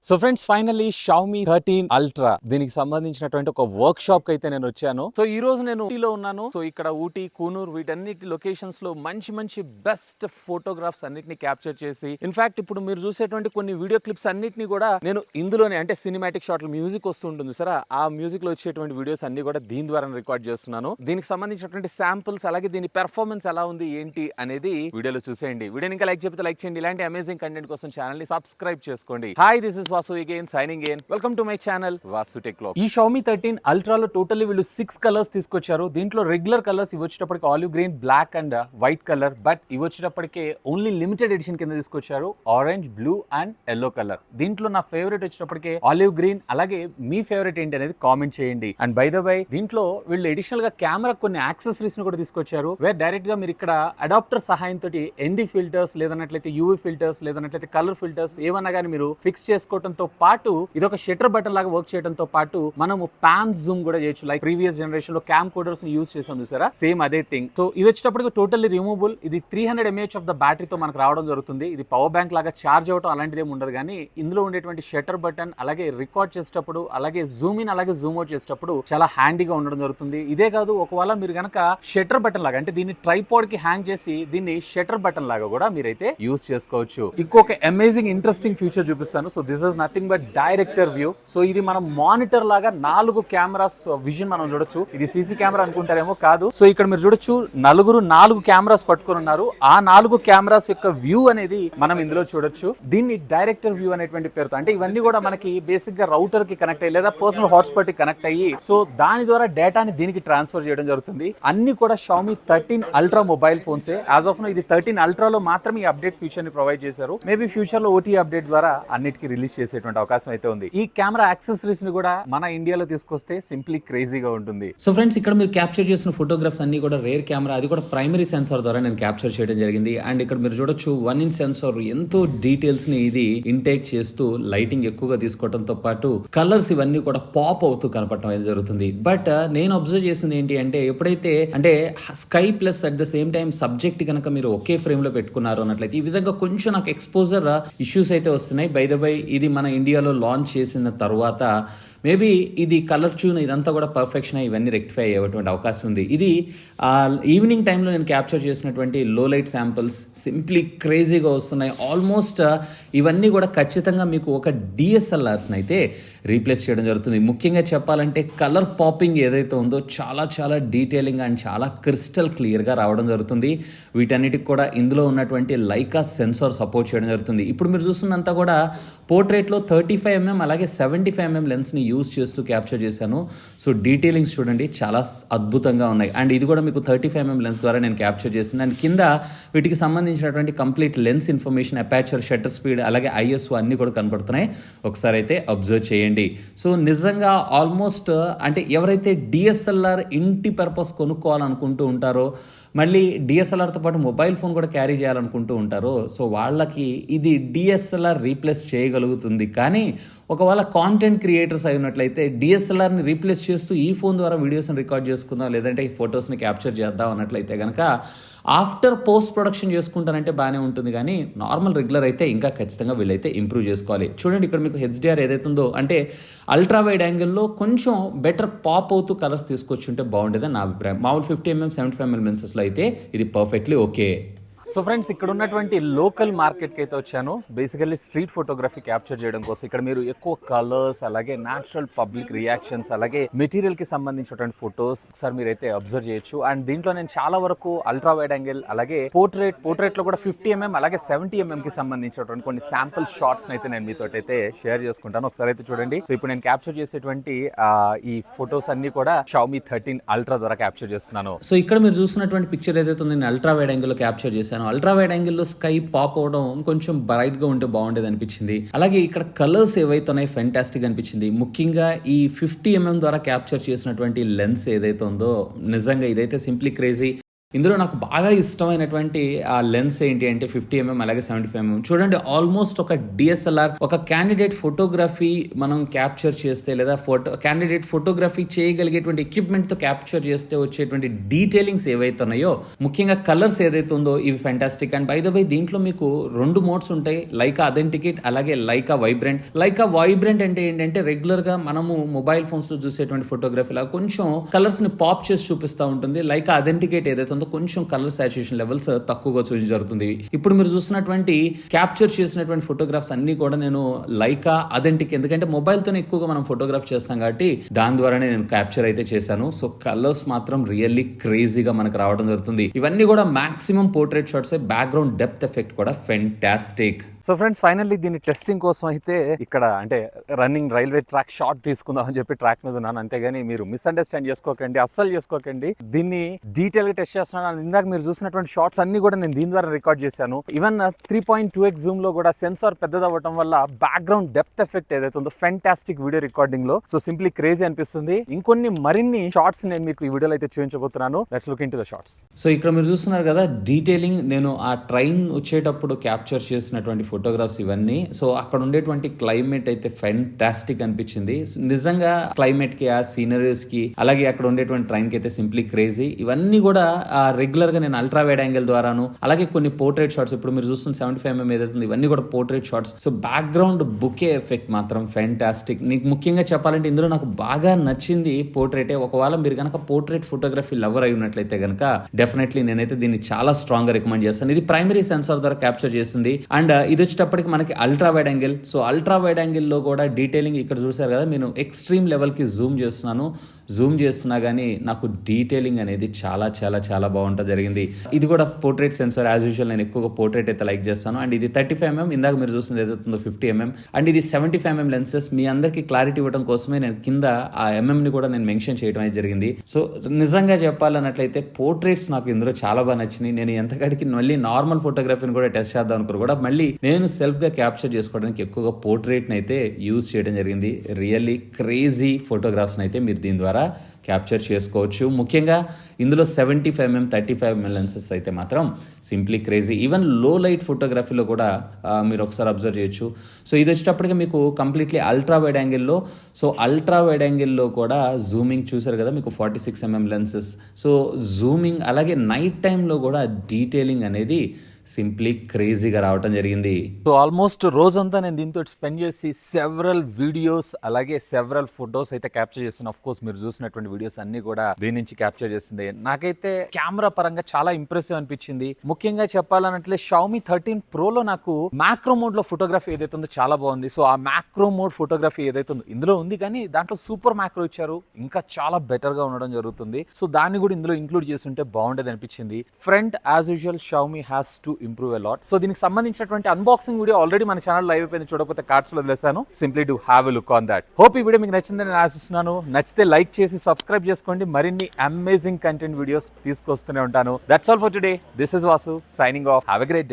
So friends finally Xiaomi 13 Ultra దీనికి సంబంధించినటువంటి ఒక వర్క్ షాప్ కి అయితే నేను వచ్చాను. సో ఈ రోజు నేను ఊటీలో ఉన్నాను. సో ఇక్కడ ఊటీ, కూనూర్ వీటన్నిటి లొకేషన్స్ లో మంచి మంచి బెస్ట్ ఫోటోగ్రాఫ్స్ అన్నిటిని క్యాప్చర్ చేసి ఇన్ఫాక్ట్ ఇప్పుడు మీరు చూసేటువంటి కొన్ని వీడియో క్లిప్స్ అన్నిటిని కూడా నేను ఇందులోనే అంటే సినిమాటిక్ షాట్లు మ్యూజిక్ వస్తుంటుంది సరే ఆ మ్యూజిక్ లో వచ్చేటువంటి వీడియోస్ అన్ని కూడా దీని ద్వారా రికార్డ్ చేస్తున్నాను. దీనికి సంబంధించినటువంటి శాంపుల్స్ అలాగే దీని పెర్ఫార్మెన్స్ ఎలా ఉంది ఏంటి అనేది వీడియోలో చూసేయండి. వీడియోని ఇంకా లైక్ చెప్తే లైక్ చేయండి. ఇలాంటి అమేజింగ్ కంటెంట్ కోసం ఛానల్ ని సబ్స్క్రైబ్ చేసుకోండి. Hi this is Vasu again signing in. Welcome to my channel Vasu Tech Vlog. ఈ Xiaomi 13 Ultra లో టోటల్లీ వీళ్ళు 6 కలర్స్ తీసుకొచ్చారు. దీంట్లో రెగ్యులర్ కలర్స్ ఇవి వచ్చేటప్పటికి olive green, black and white colour. But ఇవి వచ్చేటప్పటికి ఓన్లీ లిమిటెడ్ ఎడిషన్ కింద తీసుకొచ్చారు orange, blue and yellow colour. దీంట్లో నా ఫేవరెట్ వచ్చేటప్పటికి ఆలివ్ గ్రీన్. అలాగే మీ ఫేవరెట్ ఏంటి అనేది కామెంట్ చేయండి. అండ్ బై ద వై దీంట్లో వీళ్ళు అడిషనల్ గా కెమెరా కొన్ని యాక్సెసరీస్ ని కూడా తీసుకొచ్చారు. వేర్ డైరెక్ట్ గా మీరు ఇక్కడ అడాప్టర్ సహాయంతో ఎన్డి ఫిల్టర్స్ లేదన్నట్లయితే యూవీ ఫిల్టర్స్ లేదన్నట్లయితే కలర్ ఫిల్టర్స్ ఏమన్నా కానీ మీరు ఫిక్స్ చేసుకోవడంతో పాటు ఇది ఒక షట్టర్ బటన్ లాగా వర్క్ చేయడంతో పాటు మనము పాన్ జూమ్ కూడా చేయొచ్చు. లైక్ ప్రీవియస్ జనరేషన్ లో క్యామ్ కోడర్స్ ని యూజ్ చేసాం చూసారా, సేమ్ అదే థింగ్. సో ఇది వచ్చేటప్పటికి టోటల్లీ రిమూవబుల్. ఇది 300 mAh ఆఫ్ ద బ్యాటరీతో మనకు రావడం జరుగుతుంది. ఇది పవర్ బ్యాంక్ లాగా చార్జ్ అవటం అలాంటిది ఏమి ఉండదు. కానీ ఇందులో ఉండేటువంటి షట్టర్ బటన్ అలాగే రికార్డ్ చేసేటప్పుడు అలాగే జూమ్ ఇన్ అలాగే జూమ్ అవుట్ చేసేటప్పుడు చాలా హ్యాండీగా ఉండడం జరుగుతుంది. ఇదే కాదు, ఒకవేళ మీరు కనుక షట్టర్ బటన్ లాగా అంటే దీన్ని ట్రైపాడ్ కి హ్యాంగ్ చేసి దీన్ని షట్టర్ బటన్ లాగా కూడా మీరైతే యూజ్ చేసుకోవచ్చు. ఇంకొక అమేజింగ్ ఇంట్రెస్టింగ్ ఫీచర్ చూపిస్తాను. So this is nothing but director view. So ఇది మనం మానిటర్ లాగా 4 కెమెరాస్ విజన్ మనం చూడొచ్చు. ఇది సీసీ కెమెరా అనుకుంటారేమో, కాదు. సో ఇక్కడ మీరు చూడొచ్చు 4 కెమెరాస్ పట్టుకొని ఉన్నారు. ఆ 4 కెమెరాస్ యొక్క వ్యూ అనేది మనం ఇందులో చూడొచ్చు. దీన్ని డైరెక్టర్ వ్యూ అనేటువంటి పేరుతో, అంటే ఇవన్నీ కూడా మనకి బేసిక్ గా రౌటర్ కి కనెక్ట్ అయ్యి లేదా పర్సనల్ హాట్స్పాట్ కి కనెక్ట్ అయ్యి సో దాని ద్వారా డేటాని దీనికి ట్రాన్స్ఫర్ చేయడం జరుగుతుంది. అన్ని కూడా Xiaomi 13 Ultra mobile phones. As of now ఇది 13 Ultra లో మాత్రమే ఈ అప్డేట్ ఫీచర్ ని ప్రొవైడ్ చేశారు. మేబీ ఫ్యూచర్ లో ఓటీ అప్డేట్ ద్వారా అన్నిటికీ రిలీజ్ చేసేటువంటి అవకాశం అయితే ఉంది. ఈ కెమెరా యాక్సెసరీస్ ని కూడా మన ఇండియాలో తీసుకొస్తే సింప్లీ క్రేజీగా ఉంటుంది. సో ఫ్రెండ్స్ ఇక్కడ మీరు క్యాప్చర్ చేసిన ఫోటోగ్రాఫ్స్ అన్ని కూడా రేర్ కెమెరా, అది కూడా ప్రైమరీ సెన్సార్ ద్వారా నేను క్యాప్చర్ చేయడం జరిగింది. అండ్ ఇక్కడ మీరు చూడొచ్చు 1" సెన్సార్ ఎంతో డీటెయిల్స్ ని ఇది ఇంటేక్ చేస్తూ లైటింగ్ ఎక్కువగా తీసుకోవడంతో పాటు కలర్స్ ఇవన్నీ కూడా పాప్ అవుతూ కనపడటం అనేది జరుగుతుంది. బట్ నేను అబ్జర్వ్ చేసింది ఏంటి అంటే ఎప్పుడైతే అంటే sky plus at the same time subject కనుక మీరు ఒకే ఫ్రేమ్ లో పెట్టుకున్నారు అన్నట్లయితే ఈ విధంగా కొంచెం నాకు ఎక్స్పోజర్ ఇష్యూస్ అయితే వస్తున్నాయి. బై ద బై ఇది మన ఇండియాలో లాంచ్ చేసిన తర్వాత మేబీ ఇది కలర్ ట్యూన్ ఇదంతా కూడా పర్ఫెక్షన్ ఇవన్నీ రెక్టిఫై అయ్యేటువంటి అవకాశం ఉంది. ఇది ఈవినింగ్ టైంలో నేను క్యాప్చర్ చేసినటువంటి లో లైట్ శాంపిల్స్ సింప్లీ క్రేజీగా వస్తున్నాయి. ఆల్మోస్ట్ ఇవన్నీ కూడా ఖచ్చితంగా మీకు ఒక డిఎస్ఎల్ఆర్స్ని అయితే రీప్లేస్ చేయడం జరుగుతుంది. ముఖ్యంగా చెప్పాలంటే కలర్ పాపింగ్ ఏదైతే ఉందో చాలా చాలా డీటెయిలింగ్ అండ్ చాలా క్రిస్టల్ క్లియర్గా రావడం జరుగుతుంది. వీటన్నిటికి కూడా ఇందులో ఉన్నటువంటి లైకా సెన్సార్ సపోర్ట్ చేయడం జరుగుతుంది. ఇప్పుడు మీరు చూస్తున్నంతా కూడా పోర్ట్రేట్లో 35mm అలాగే 75mm లెన్స్ని యూజ్ చేస్తూ క్యాప్చర్ చేశాను. సో డీటెయిలింగ్స్ చూడండి చాలా అద్భుతంగా ఉన్నాయి. అండ్ ఇది కూడా మీకు 35mm లెన్స్ ద్వారా నేను క్యాప్చర్ చేసింది. అండ్ కింద వీటికి సంబంధించినటువంటి complete lens information, aperture, shutter speed అలాగే ఐఎస్ఓ అన్ని కూడా కనపడుతున్నాయి. ఒకసారి అయితే అబ్జర్వ్ చేయండి. సో నిజంగా ఆల్మోస్ట్ అంటే ఎవరైతే డిఎస్ఎల్ఆర్ ఇంటి పర్పస్ కొనుక్కోవాలనుకుంటూ ఉంటారో మళ్ళీ డిఎస్ఎల్ఆర్తో పాటు మొబైల్ ఫోన్ కూడా క్యారీ చేయాలనుకుంటూ ఉంటారో సో వాళ్ళకి ఇది డిఎస్ఎల్ఆర్ రీప్లేస్ చేయగలుగుతుంది. కానీ ఒకవేళ కాంటెంట్ క్రియేటర్స్ అయినట్లయితే డిఎస్ఎల్ఆర్ని రీప్లేస్ చేస్తూ ఈ ఫోన్ ద్వారా వీడియోస్ని రికార్డ్ చేసుకుందాం లేదంటే ఈ ఫొటోస్ని క్యాప్చర్ చేద్దాం అన్నట్లయితే కనుక ఆఫ్టర్ పోస్ట్ ప్రొడక్షన్ చేసుకుంటానంటే బాగానే ఉంటుంది. కానీ నార్మల్ రెగ్యులర్ అయితే ఇంకా ఖచ్చితంగా వీళ్ళైతే ఇంప్రూవ్ చేసుకోవాలి. చూడండి ఇక్కడ మీకు హెచ్డిఆర్ ఏదైతే ఉందో అంటే అల్ట్రా వైడ్ యాంగిల్లో కొంచెం బెటర్ పాప్ అవుతూ కలర్స్ తీసుకొచ్చుంటే బాగుండేదని నా అభిప్రాయం. మామూలు 50mm 75mm లెన్సెస్లో అయితే ఇది పర్ఫెక్ట్లీ ఓకే. సో ఫ్రెండ్స్ ఇక్కడ ఉన్నటువంటి లోకల్ మార్కెట్కి అయితే వచ్చాను. బేసికల్లీ స్ట్రీట్ ఫోటోగ్రఫీ క్యాప్చర్ చేయడం కోసం. ఇక్కడ మీరు ఎక్కువ కలర్స్ అలాగే న్యాచురల్ పబ్లిక్ రియాక్షన్స్ అలాగే మెటీరియల్ కి సంబంధించినటువంటి ఫొటోస్ సార్ మీరైతే అబ్జర్వ్ చేయొచ్చు. అండ్ దీంట్లో నేను చాలా వరకు అల్ట్రా వైడ్ యాంగిల్ అలాగే పోర్ట్రేట్ లో కూడా 50mm అలాగే 70mm కి సంబంధించినటువంటి కొన్ని శాంపుల్ షాట్స్ అయితే నేను మీతో అయితే షేర్ చేసుకుంటాను. ఒకసారి అయితే చూడండి. సో ఇప్పుడు నేను క్యాప్చర్ చేసేటువంటి ఈ ఫొటోస్ అన్ని కూడా Xiaomi 13 Ultra ద్వారా క్యాప్చర్ చేస్తున్నాను. సో ఇక్కడ మీరు చూసినటువంటి పిక్చర్ ఏదైతే ఉందో నేను అల్ట్రా వైడ్ యాంగిల్ లో క్యాప్చర్ చేశాను. అల్ట్రా వైడ్ యాంగిల్లో స్కై పాప్ అవడం కొంచెం బ్రైట్ గా ఉంటే బాగుండేది అనిపించింది. అలాగే ఇక్కడ కలర్స్ ఏవైతే ఉన్నాయో ఫెంటాస్టిక్ అనిపించింది. ముఖ్యంగా ఈ 50mm ద్వారా క్యాప్చర్ చేసినటువంటి లెన్స్ ఏదైతే ఉందో నిజంగా ఇదైతే సింప్లీ క్రేజీ. ఇందులో నాకు బాగా ఇష్టమైనటువంటి ఆ లెన్స్ ఏంటి అంటే 50mm అలాగే 75mm. చూడండి, ఆల్మోస్ట్ ఒక డిఎస్ఎల్ఆర్, ఒక క్యాండిడేట్ ఫోటోగ్రఫీ మనం క్యాప్చర్ చేస్తే లేదా క్యాండిడేట్ ఫోటోగ్రఫీ చేయగలిగేటువంటి ఎక్విప్మెంట్ తో క్యాప్చర్ చేస్తే వచ్చేటువంటి డీటెయిలింగ్స్ ఏవైతే ఉన్నాయో, ముఖ్యంగా కలర్స్ ఏదైతే ఉందో ఇవి fantastic. And by the way దీంట్లో మీకు 2 మోడ్స్ ఉంటాయి, లైకా అథెంటికేట్ అలాగే లైకా వైబ్రెంట్. లైకా వైబ్రెంట్ అంటే ఏంటంటే రెగ్యులర్ గా మనము మొబైల్ ఫోన్స్ లో చూసేటువంటి ఫోటోగ్రఫీ లా కొంచెం కలర్స్ ని పాప్ చేసి చూపిస్తూ ఉంటుంది. లైకా అథెంటికేట్ ఏదైతే ఉందో కొంచెం కలర్ సాచురేషన్ లెవెల్స్ తక్కువగా చూసి జరుగుతుంది. ఇప్పుడు మీరు చూస్తున్నటువంటి క్యాప్చర్ చేసినటువంటి ఫోటోగ్రాఫ్స్ అన్ని కూడా నేను లైకా అథెంటిక్, ఎందుకంటే మొబైల్ తోనే ఎక్కువగా మనం ఫోటోగ్రాఫ్ చేస్తాం కాబట్టి దాని ద్వారానే నేను క్యాప్చర్ అయితే చేశాను. సో కలర్స్ మాత్రం రియల్లీ క్రేజీగా మనకు రావడం జరుగుతుంది. ఇవన్నీ కూడా maximum portrait shots, background depth effect కూడా ఫెంటాస్టిక్. సో ఫ్రెండ్స్, ఫైనల్లీ దీన్ని టెస్టింగ్ కోసం అయితే ఇక్కడ అంటే రన్నింగ్ రైల్వే ట్రాక్ షాట్ తీసుకుందాం అని చెప్పి ట్రాక్ మీద ఉన్నాను. అంతేగాని మీరు మిస్అండర్స్టాండ్ చేసుకోకండి, అస్సలు చేసుకోకండి. దీన్ని డీటెయిల్ గా టెస్ట్ చేస్తున్నాను. ఇందాక మీరు చూసినటువంటి షాట్స్ అన్ని కూడా నేను దీని ద్వారా రికార్డ్ చేశాను. ఈవెన్ 3.2x జూమ్ లో కూడా సెన్సార్ పెద్దదవ్వడం వల్ల బ్యాక్గ్రౌండ్ డెప్త్ ఎఫెక్ట్ ఏదైతే ఉందో ఫెంటాస్టిక్ వీడియో రికార్డింగ్ లో. సో సింప్లీ క్రేజీ అనిపిస్తుంది. ఇంకొన్ని మరిన్ని షాట్స్ నేను మీకు ఈ వీడియోలో అయితే చూపించబోతున్నాను. Let's look into the shots. So ఇక్కడ మీరు చూస్తున్నారు కదా డీటెయిలింగ్, నేను ఆ ట్రైన్ వచ్చేటప్పుడు క్యాప్చర్ చేసినటువంటి ఫోటోగ్రాఫ్స్ ఇవన్నీ. సో అక్కడ ఉండేటువంటి క్లైమేట్ అయితే ఫెంటాస్టిక్ అనిపించింది నిజంగా. క్లైమేట్ కి, ఆ సీనరీస్ కి, అలాగే అక్కడ ఉండేటువంటి ట్రైన్ కి అయితే సింప్లీ క్రేజీ. ఇవన్నీ కూడా రెగ్యులర్ గా నేను అల్ట్రా వైడ్ యాంగిల్ ద్వారాను, అలాగే కొన్ని పోర్ట్రేట్ షాట్స్, ఇప్పుడు మీరు చూస్తున్న 75mm ఏదైతే ఉంది ఇవన్నీ కూడా portrait shots. So background bokeh effect మాత్రం ఫెంటాస్టిక్. నీకు ముఖ్యంగా చెప్పాలంటే ఇందులో నాకు బాగా నచ్చింది పోర్ట్రేటే. ఒకవేళ మీరు కనుక పోర్ట్రేట్ ఫోటోగ్రఫీ లవర్ అయి ఉన్నట్లయితే కనుక డెఫినెట్లీ నేనైతే దీన్ని చాలా స్ట్రాంగ్ గా రికమెండ్ చేస్తాను. ఇది ప్రైమరీ సెన్సార్ ద్వారా క్యాప్చర్ చేస్తుంది. అండ్ ఇది వచ్చేటప్పటికి మనకి ultra wide angle. So ultra wide angle లో కూడా డీటెయిలింగ్ ఇక్కడ చూసారు కదా, నేను ఎక్స్ట్రీమ్ లెవెల్ కి జూమ్ చేస్తున్నా కానీ నాకు డీటెయిలింగ్ అనేది చాలా చాలా చాలా బాగుంటా జరిగింది. ఇది కూడా పోర్ట్రేట్ సెన్సార్ యాజ్ యూజువల్. నేను ఎక్కువగా పోర్ట్రేట్ అయితే లైక్ చేస్తాను. అండ్ ఇది 35mm, ఇందాక మీరు చూస్తుంది ఏదైతుందో 50mm, అండ్ ఇది 75mm లెన్సెస్. మీ అందరికి క్లారిటీ ఇవ్వడం కోసమే నేను కింద ఆ ని కూడా నేను మెన్షన్ చేయడం అయితే జరిగింది. సో నిజంగా చెప్పాలన్నట్లయితే పోర్ట్రేట్స్ నాకు ఇందులో చాలా బాగా నచ్చినాయి. నేను ఎంతకాడికి మళ్ళీ నార్మల్ ఫోటోగ్రఫీని కూడా టెస్ట్ చేద్దాం అనుకుని కూడా మళ్ళీ నేను సెల్ఫ్ గా క్యాప్చర్ చేసుకోవడానికి ఎక్కువగా పోర్ట్రేట్ ని అయితే యూజ్ చేయడం జరిగింది. రియల్లీ క్రేజీ ఫోటోగ్రాఫ్స్ అయితే మీరు దీని ద్వారా క్యాప్చర్ చేసుకోవచ్చు. ముఖ్యంగా ఇందులో 75mm 35mm లెన్సెస్ అయితే మాత్రం సింప్లీ క్రేజీ. ఈవెన్ లో లైట్ ఫోటోగ్రఫీలో కూడా మీరు ఒకసారి అబ్జర్వ్ చేయొచ్చు. సో ఇది వచ్చేటప్పటికి మీకు కంప్లీట్లీ అల్ట్రా వైడ్ యాంగిల్లో. సో అల్ట్రా వైడ్ యాంగిల్లో కూడా జూమింగ్ చూసారు కదా మీకు 46mm లెన్సెస్. సో జూమింగ్ అలాగే నైట్ టైంలో కూడా డీటెయిలింగ్ అనేది సింప్లీ క్రేజీగా రావటం జరిగింది. సో ఆల్మోస్ట్ రోజంతా నేను దీంతో స్పెండ్ చేసి సెవరల్ వీడియోస్ అలాగే సెవరల్ ఫొటోస్ అయితే క్యాప్చర్ చేస్తాను. ఆఫ్ కోర్స్ మీరు చూసినటువంటి వీడియోస్ అన్ని కూడా దీని నుంచి క్యాప్చర్ చేసింది. నాకైతే కెమెరా పరంగా చాలా ఇంప్రెసివ్ అనిపించింది. ముఖ్యంగా చెప్పాలన్నట్లే Xiaomi 13 Pro లో నాకు మ్యాక్రో మోడ్ లో ఫోటోగ్రఫీ ఏదైతే ఉందో చాలా బాగుంది. సో ఆ మ్యాక్రో మోడ్ ఫోటోగ్రఫీ ఏదైతే ఉందో ఇందులో ఉంది, కానీ దాంట్లో సూపర్ మ్యాక్రో ఇచ్చారు, ఇంకా చాలా బెటర్ గా ఉండడం జరుగుతుంది. సో దాన్ని కూడా ఇందులో ఇంక్లూడ్ చేస్తుంటే బాగుండేది అనిపించింది. Front as usual Xiaomi has to improve a lot. So దీనికి సంబంధించినటువంటి అన్బాక్సింగ్ వీడియో ఆల్రెడీ మన ఛానల్ లైవ్ అయిపోయింది, చూడకపోతే కార్డ్స్ లో వదిలేసాను. Simply do have a look on that. Hope ఈ వీడియో మీకు నచ్చిందని నేను ఆశిస్తున్నాను. నచ్చితే లైక్ చేసి సబ్స్క్రైబ్ చేసుకోండి. మరిన్ని అమేజింగ్ కంటెంట్ వీడియోస్ తీసుకొస్తూనే ఉంటాను. That's all for today. This is Vasu signing off. Have a great day.